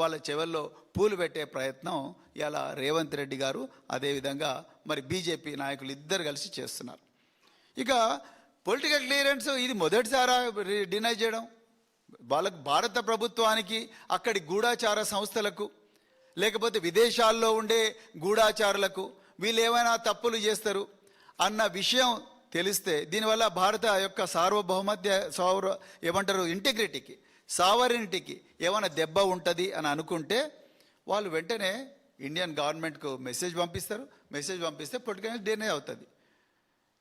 వాళ్ళ చెవుల్లో పూలు పెట్టే ప్రయత్నం ఇలా రేవంత్ రెడ్డి గారు అదేవిధంగా మరి బీజేపీ నాయకులు ఇద్దరు కలిసి చేస్తున్నారు. ఇక పొలిటికల్ క్లియరెన్స్ ఇది మొదటిసారా డినై చేయడం? వాళ్ళకు భారత ప్రభుత్వానికి అక్కడి గూఢాచార సంస్థలకు లేకపోతే విదేశాల్లో ఉండే గూఢాచారులకు వీళ్ళు ఏమైనా తప్పులు చేస్తారు అన్న విషయం తెలిస్తే దీనివల్ల భారత యొక్క ఏమంటారు ఇంటిగ్రిటీకి సావరినిటీకి ఏమైనా దెబ్బ ఉంటుంది అని అనుకుంటే వాళ్ళు వెంటనే ఇండియన్ గవర్నమెంట్కు మెసేజ్ పంపిస్తారు. మెసేజ్ పంపిస్తే పొలిటికల్ డినై అవుతుంది.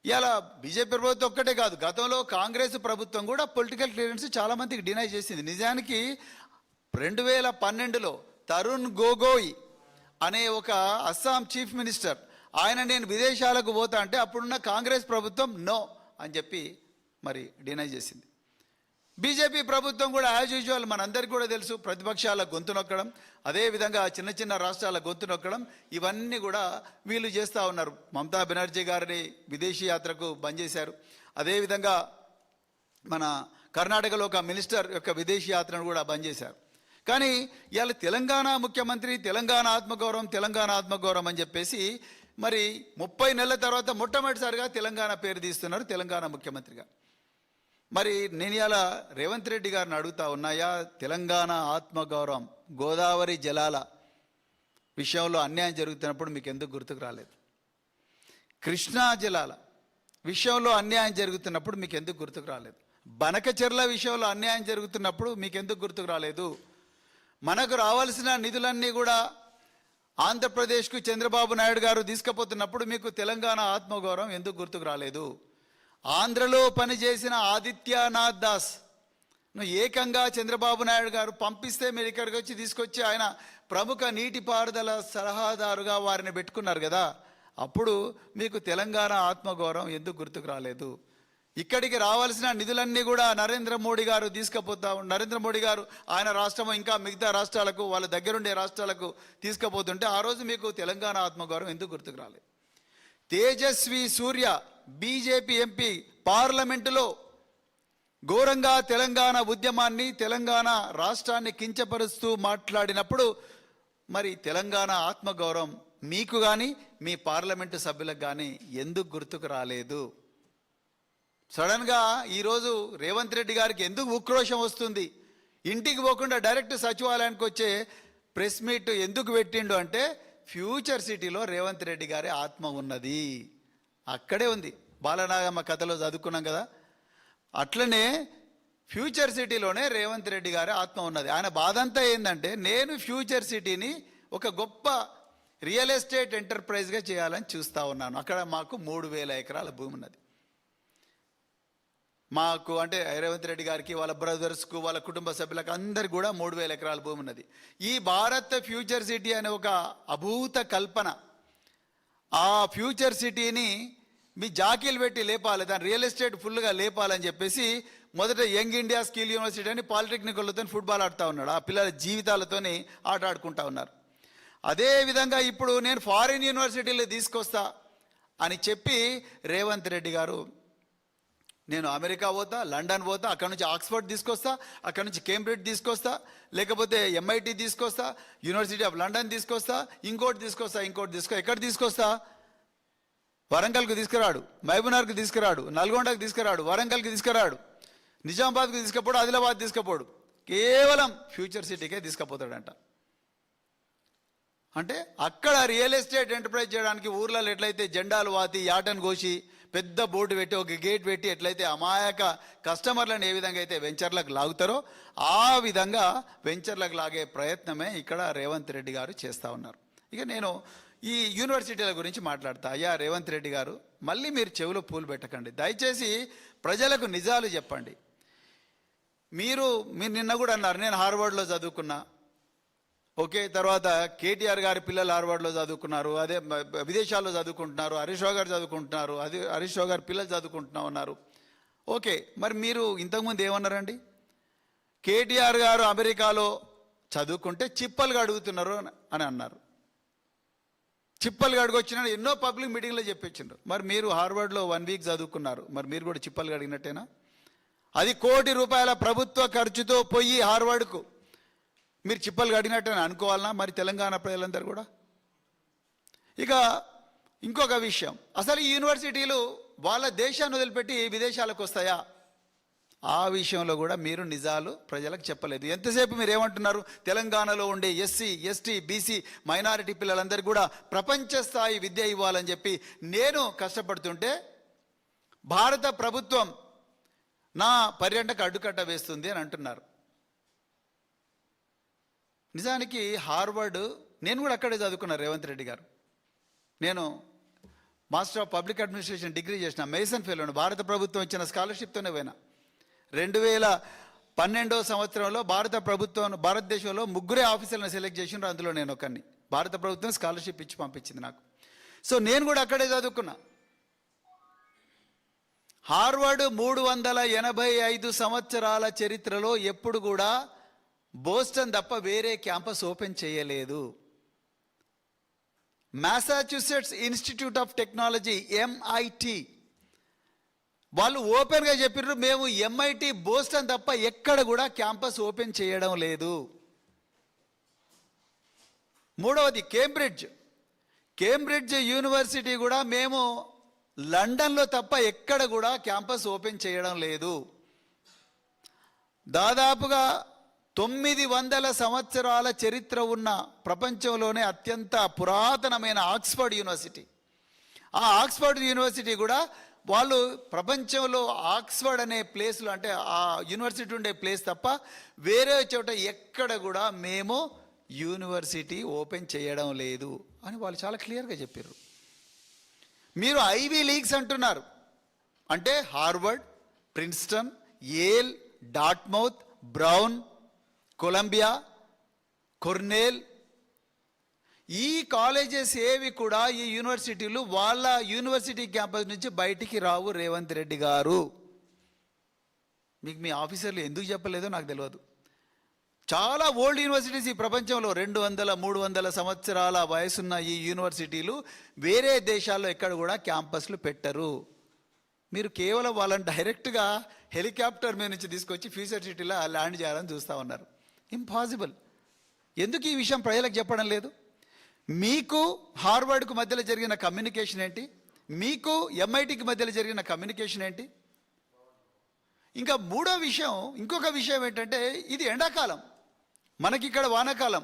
ఇలా బీజేపీ ప్రభుత్వం ఒక్కటే కాదు, గతంలో కాంగ్రెస్ ప్రభుత్వం కూడా పొలిటికల్ క్లియరెన్స్ చాలామందికి డినై చేసింది. నిజానికి 2012లో తరుణ్ గొగోయ్ అనే ఒక అస్సాం చీఫ్ మినిస్టర్ ఆయన నేను విదేశాలకు పోతా అంటే అప్పుడున్న కాంగ్రెస్ ప్రభుత్వం నో అని చెప్పి మరి డినై చేసింది. బీజేపీ ప్రభుత్వం కూడా యాజ్ యూజువల్ మనందరికీ కూడా తెలుసు, ప్రతిపక్షాల గొంతు నొక్కడం, అదేవిధంగా చిన్న చిన్న రాష్ట్రాల గొంతు నొక్కడం, ఇవన్నీ కూడా వీళ్ళు చేస్తూ ఉన్నారు. మమతా బెనర్జీ గారిని విదేశీ యాత్రకు బంద్ చేశారు. అదేవిధంగా మన కర్ణాటకలో ఒక మినిస్టర్ యొక్క విదేశీ యాత్రను కూడా బంద్ చేశారు. కానీ ఇవాళ తెలంగాణ ముఖ్యమంత్రి తెలంగాణ ఆత్మగౌరవం అని చెప్పేసి మరి 30 నెలల తర్వాత మొట్టమొదటిసారిగా తెలంగాణ పేరు తీస్తున్నారు తెలంగాణ ముఖ్యమంత్రిగా. మరి నేను ఇలా రేవంత్ రెడ్డి గారిని అడుగుతా ఉన్నాయా, తెలంగాణ ఆత్మగౌరవం గోదావరి జలాల విషయంలో అన్యాయం జరుగుతున్నప్పుడు మీకు ఎందుకు గుర్తుకు రాలేదు? కృష్ణా జలాల విషయంలో అన్యాయం జరుగుతున్నప్పుడు మీకు ఎందుకు గుర్తుకు రాలేదు? బనకచెర్ల విషయంలో అన్యాయం జరుగుతున్నప్పుడు మీకు ఎందుకు గుర్తుకు రాలేదు? మనకు రావాల్సిన నిధులన్నీ కూడా ఆంధ్రప్రదేశ్కు చంద్రబాబు నాయుడు గారు తీసుకుపోతున్నప్పుడు మీకు తెలంగాణ ఆత్మగౌరవం ఎందుకు గుర్తుకు రాలేదు? ఆంధ్రలో పనిచేసిన ఆదిత్యనాథ్ దాస్ ఏకంగా చంద్రబాబు నాయుడు గారు పంపిస్తే మీరు ఇక్కడికి వచ్చి తీసుకొచ్చి ఆయన ప్రముఖ నీటిపారుదల సలహాదారుగా వారిని పెట్టుకున్నారు కదా, అప్పుడు మీకు తెలంగాణ ఆత్మగౌరవం ఎందుకు గుర్తుకు రాలేదు? ఇక్కడికి రావాల్సిన నిధులన్నీ కూడా నరేంద్ర మోడీ గారు నరేంద్ర మోడీ గారు ఆయన రాష్ట్రం ఇంకా మిగతా రాష్ట్రాలకు వాళ్ళ దగ్గరుండే రాష్ట్రాలకు తీసుకుపోతుంటే ఆ రోజు మీకు తెలంగాణ ఆత్మగౌరవం ఎందుకు గుర్తుకు రాలేదు? తేజస్వి సూర్య బీజేపీ ఎంపీ పార్లమెంటులో ఘోరంగా తెలంగాణ ఉద్యమాన్ని తెలంగాణ రాష్ట్రాన్ని కించపరుస్తూ మాట్లాడినప్పుడు మరి తెలంగాణ ఆత్మగౌరవం మీకు కానీ మీ పార్లమెంటు సభ్యులకు కానీ ఎందుకు గుర్తుకు రాలేదు? సడన్గా ఈరోజు రేవంత్ రెడ్డి గారికి ఎందుకు ఉక్రోషం వస్తుంది? ఇంటికి పోకుండా డైరెక్ట్ సచివాలయానికి వచ్చే ప్రెస్ మీట్ ఎందుకు పెట్టిండు అంటే ఫ్యూచర్ సిటీలో రేవంత్ రెడ్డి గారి ఆత్మ ఉన్నది, అక్కడే ఉంది. బాలనాగమ్మ కథలో చదువుకున్నాం కదా, అట్లనే ఫ్యూచర్ సిటీలోనే రేవంత్ రెడ్డి గారి ఆత్మ ఉన్నది. ఆయన బాధ అంతా ఏంటంటే నేను ఫ్యూచర్ సిటీని ఒక గొప్ప రియల్ ఎస్టేట్ ఎంటర్ప్రైజ్గా చేయాలని చూస్తూ ఉన్నాను. అక్కడ మాకు 3000 ఎకరాల భూమి ఉన్నది. మాకు అంటే రేవంత్ రెడ్డి గారికి వాళ్ళ బ్రదర్స్కు వాళ్ళ కుటుంబ సభ్యులకు అందరికి కూడా 3000 ఎకరాల భూమి ఉన్నది. ఈ భారత్ ఫ్యూచర్ సిటీ అనే ఒక అభూత కల్పన, ఆ ఫ్యూచర్ సిటీని మీ జాకీలు పెట్టి లేపాలి, దాని రియల్ ఎస్టేట్ ఫుల్గా లేపాలని చెప్పేసి మొదట యంగ్ ఇండియా స్కిల్ యూనివర్సిటీ అని పాలిటెక్నికల్తో ఫుట్బాల్ ఆడుతూ ఉన్నాడు. ఆ పిల్లల జీవితాలతోని ఆట ఆడుకుంటా ఉన్నారు. అదేవిధంగా ఇప్పుడు నేను ఫారిన్ యూనివర్సిటీలు తీసుకొస్తా అని చెప్పి రేవంత్ రెడ్డి గారు నేను అమెరికా పోతా, లండన్ పోతా, అక్కడ నుంచి ఆక్స్ఫర్డ్ తీసుకొస్తా, అక్కడ నుంచి కేంబ్రిడ్జ్ తీసుకొస్తా, లేకపోతే MIT తీసుకొస్తా, యూనివర్సిటీ ఆఫ్ లండన్ తీసుకొస్తా, ఇంకోటి తీసుకొస్తా. ఎక్కడ తీసుకొస్తా? వరంగల్కు తీసుకురాడు, మహబూబ్నగర్కి తీసుకురాడు, నల్గొండకు తీసుకురాడు, వరంగల్కి తీసుకురాడు, నిజామాబాద్కు తీసుకుపోడు, ఆదిలాబాద్ తీసుకుపోడు, కేవలం ఫ్యూచర్ సిటీకే తీసుకుపోతాడంట. అంటే అక్కడ రియల్ ఎస్టేట్ ఎంటర్ప్రైజ్ చేయడానికి ఊర్లలో ఎట్లయితే జెండాలు వాతి యాటను కోసి పెద్ద బోర్డు పెట్టి ఒక గేట్ పెట్టి ఎట్లయితే అమాయక కస్టమర్లను ఏ విధంగా అయితే వెంచర్లకు లాగుతారో ఆ విధంగా వెంచర్లకు లాగే ప్రయత్నమే ఇక్కడ రేవంత్ రెడ్డి గారు చేస్తూ ఉన్నారు. ఇక నేను ఈ యూనివర్సిటీల గురించి మాట్లాడతా. అయ్యా రేవంత్ రెడ్డి గారు, మళ్ళీ మీరు చెవిలో పూలు పెట్టకండి, దయచేసి ప్రజలకు నిజాలు చెప్పండి. మీరు నిన్న కూడా అన్నారు నేను హార్వర్డ్లో చదువుకున్నా, ఓకే, తర్వాత కేటీఆర్ గారి పిల్లలు హార్వర్డ్లో చదువుకున్నారు, అదే విదేశాల్లో చదువుకుంటున్నారు, హరీష్ రావు గారు చదువుకుంటున్నారు, అదే హరీష్ రావు గారి పిల్లలు చదువుకుంటున్నా ఉన్నారు, ఓకే. మరి మీరు ఇంతకుముందు ఏమన్నారండి? కేటీఆర్ గారు అమెరికాలో చదువుకుంటే చిప్పలుగా అడుగుతున్నారు అని అన్నారు. చిప్పలుగా అడుగొచ్చినా ఎన్నో పబ్లిక్ మీటింగ్లో చెప్పించారు. మరి మీరు హార్వర్డ్లో 1 వీక్ చదువుకున్నారు, మరి మీరు కూడా చిప్పలుగా అడిగినట్టేనా? అది ₹1 కోటి ప్రభుత్వ ఖర్చుతో పోయి హార్వర్డ్కు మీరు చిప్పలు కడిగినట్టు అనుకోవాలన్నా మరి తెలంగాణ ప్రజలందరూ కూడా? ఇక ఇంకొక విషయం, అసలు ఈ యూనివర్సిటీలు వాళ్ళ దేశాన్ని వదిలిపెట్టి విదేశాలకు వస్తాయా? ఆ విషయంలో కూడా మీరు నిజాలు ప్రజలకు చెప్పలేదు. ఎంతసేపు మీరు ఏమంటున్నారు, తెలంగాణలో ఉండే ఎస్సీ, ఎస్టీ, బీసీ, మైనారిటీ పిల్లలందరికీ కూడా ప్రపంచ స్థాయి విద్య ఇవ్వాలని చెప్పి నేను కష్టపడుతుంటే భారత ప్రభుత్వం నా పర్యటనకు అడ్డుకట్ట వేస్తుంది అని అంటున్నారు. నిజానికి హార్వర్డ్, నేను కూడా అక్కడే చదువుకున్నాను రేవంత్ రెడ్డి గారు. నేను master of public administration degree చేసిన, మేసన్ ఫెలోని భారత ప్రభుత్వం ఇచ్చిన స్కాలర్షిప్తోనే పోయినా. 2012 సంవత్సరంలో భారతదేశంలో 3 ఆఫీసర్లను సెలెక్ట్ చేసిండ్రు, అందులో నేను ఒకరిని. భారత ప్రభుత్వం స్కాలర్షిప్ ఇచ్చి పంపించింది నాకు. సో నేను కూడా అక్కడే చదువుకున్నా. హార్వర్డ్ 385 సంవత్సరాల చరిత్రలో ఎప్పుడు కూడా బోస్టన్ తప్ప వేరే క్యాంపస్ ఓపెన్ చేయలేదు. మాసాచ్యూసెట్స్ ఇన్స్టిట్యూట్ ఆఫ్ టెక్నాలజీ, MIT, వాళ్ళు ఓపెన్గా చెప్పారు, మేము MIT బోస్టన్ తప్ప ఎక్కడ కూడా క్యాంపస్ ఓపెన్ చేయడం లేదు. మూడవది కేంబ్రిడ్జ్ యూనివర్సిటీ కూడా మేము లండన్లో తప్ప ఎక్కడ కూడా క్యాంపస్ ఓపెన్ చేయడం లేదు. దాదాపుగా 900 సంవత్సరాల చరిత్ర ఉన్న ప్రపంచంలోనే అత్యంత పురాతనమైన ఆక్స్ఫర్డ్ యూనివర్సిటీ, ఆ ఆక్స్ఫర్డ్ యూనివర్సిటీ కూడా వాళ్ళు ప్రపంచంలో ఆక్స్ఫర్డ్ అనే ప్లేస్లో, అంటే ఆ యూనివర్సిటీ ఉండే ప్లేస్ తప్ప వేరే చోట ఎక్కడ కూడా మేము యూనివర్సిటీ ఓపెన్ చేయడం లేదు అని వాళ్ళు చాలా క్లియర్గా చెప్పారు. మీరు ఐవీ లీగ్స్ అంటున్నారు, అంటే Harvard, Princeton, Yale, Dartmouth, Brown, Columbia, Cornell, ఈ కాలేజెస్ ఏవి కూడా, ఈ యూనివర్సిటీలు వాళ్ళ యూనివర్సిటీ క్యాంపస్ నుంచి బయటికి రావు. రేవంత్ రెడ్డి గారు, మీకు మీ ఆఫీసర్లు ఎందుకు చెప్పలేదో నాకు తెలియదు. చాలా ఓల్డ్ యూనివర్సిటీస్ ఈ ప్రపంచంలో 200, 300 సంవత్సరాల వయసున్న ఈ యూనివర్సిటీలు వేరే దేశాల్లో ఎక్కడ కూడా క్యాంపస్లు పెట్టరు. మీరు కేవలం వాళ్ళని డైరెక్ట్గా హెలికాప్టర్ మీద నుంచి తీసుకొచ్చి ఫ్యూచర్ సిటీలో ల్యాండ్ చేయాలని చూస్తూ ఉన్నారు. ఇంపాసిబుల్. ఎందుకు ఈ విషయం ప్రజలకు చెప్పడం లేదు? మీకు హార్వర్డ్కు మధ్యలో జరిగిన కమ్యూనికేషన్ ఏంటి? మీకు MITకి మధ్యలో జరిగిన కమ్యూనికేషన్ ఏంటి? ఇంకా ఇంకొక విషయం ఏంటంటే, ఇది ఎండాకాలం, మనకి ఇక్కడ వానాకాలం,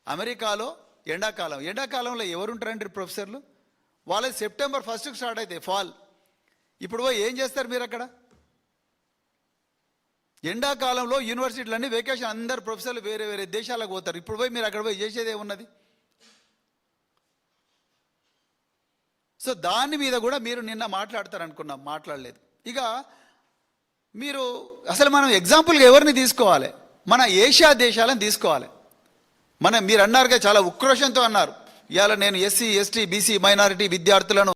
అమెరికాలో ఎండాకాలం. ఎండాకాలంలో ఎవరుంటారండి ప్రొఫెసర్లు? వాళ్ళది సెప్టెంబర్ 1st స్టార్ట్ అయితే ఫాల్. ఇప్పుడు పోయి ఏం చేస్తారు మీరు అక్కడ? ఎండాకాలంలో యూనివర్సిటీలన్నీ వెకేషన్, అందరు ప్రొఫెసర్లు వేరే వేరే దేశాలకు పోతారు. ఇప్పుడు పోయి మీరు అక్కడ పోయి చేసేది ఏమున్నది? సో దాని మీద కూడా మీరు నిన్న మాట్లాడతారనుకున్నాం, మాట్లాడలేదు. ఇక మీరు అసలు మనం ఎగ్జాంపుల్గా ఎవరిని తీసుకోవాలి? మన ఏషియా దేశాలను తీసుకోవాలి. మీరు అన్నారుగా, చాలా ఉక్రోషంతో అన్నారు, ఇవాళ నేను ఎస్సీ, ఎస్టీ, బీసీ, మైనారిటీ విద్యార్థులను